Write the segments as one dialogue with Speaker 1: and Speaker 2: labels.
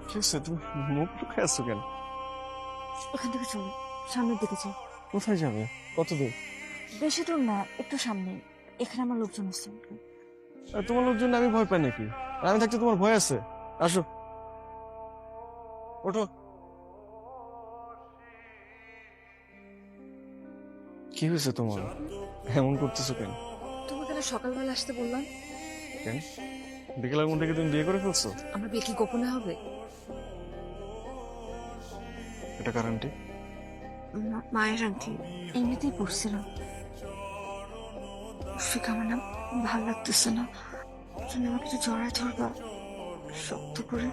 Speaker 1: কি হচ্ছে? তুমি মুখ লুকিয়ে আছো কেন?
Speaker 2: ওখান থেকে চলো, সামনের দিকে যাই।
Speaker 1: কোথায় যাবে? কত দূর?
Speaker 2: বেশি দূর না, একটু সামনে। এখানে আমার লোকজন আছে।
Speaker 1: আর তোমার লোকজন আমি ভয় পাই নাকি? আর আমি থাকতে তোমার ভয় আছে? আসো, ওঠো। কি হয়েছে তোমার? এমন করতেছো কেন?
Speaker 2: তোমাকে না সকালবেলা আসতে বললাম।
Speaker 1: কেন? বিকেলের মধ্যে কি তুমি বিয়ে করে ফেলছো?
Speaker 2: আমার বিয়ে কি গোপনে হবে?
Speaker 1: এটা কারণটি?
Speaker 2: মায়ের আংটি এমনিতেই পড়ছিলাম। শিখা আমার না ভালো লাগতেছে না। তুমি আমাকে একটু জড়ায় ধরবা শক্ত করে।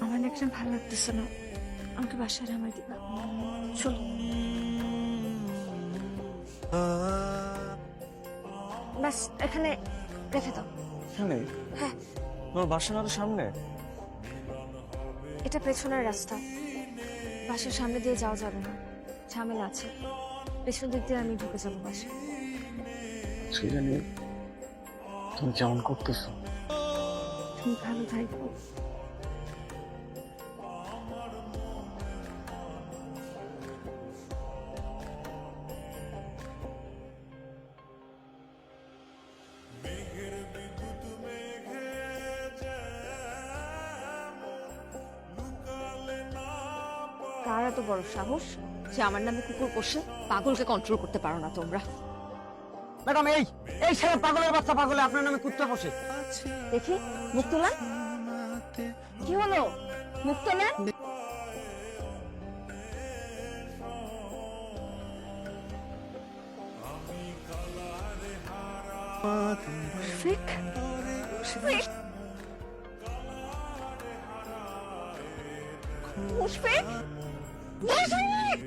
Speaker 2: আমার না একটা ভালো লাগতেছে না, আমাকে বাসায় নামাই দিবা। চলো। বাস এখানে রেখে দাও।
Speaker 1: এখানে?
Speaker 2: হ্যাঁ,
Speaker 1: তোমার বাসা না তো সামনে?
Speaker 2: এটা পেছনের রাস্তা, বাসার সামনে দিয়ে যাওয়া যাবে না, ঝামেলা আছে। পেছন দিক দিয়ে আমি ঢুকে যাবো বাসা।
Speaker 1: সে জানি তুমি কেমন করতেছো।
Speaker 2: তুমি ভালো থাকো। কার এত বড় সাহস যে আমার নামে কুকুর পোষে? পাগলকে কন্ট্রোল করতে পারো না তোমরা।
Speaker 3: ম্যাডাম, এই এই ছেলে পাগলের বাচ্চা পাগলে আপনার নামে কুত্তা বসে।
Speaker 2: দেখি মুখ তোলা। কি হলো? মুখ তোলা। মুশফিক, মুশফিক, মুশফিক, মুশফিক!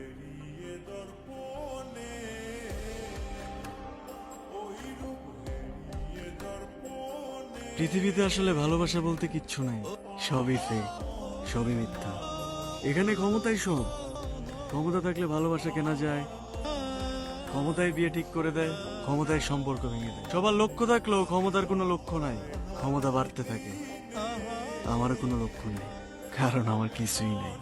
Speaker 4: পৃথিবীতে আসলে ভালোবাসা বলতে কিচ্ছু নাই, সবই ফেক, সবই মিথ্যা। এখানে ক্ষমতাই সব। ক্ষমতা থাকলে ভালোবাসা কেনা যায়, ক্ষমতায় বিয়ে ঠিক করে দেয়, ক্ষমতায় সম্পর্ক ভেঙে দেয়। সবার লক্ষ্য থাকলেও ক্ষমতার কোনো লক্ষ্য নাই, ক্ষমতা বাড়তে থাকে। আমারও কোনো লক্ষ্য নেই, কারণ আমার কিছুই নেই।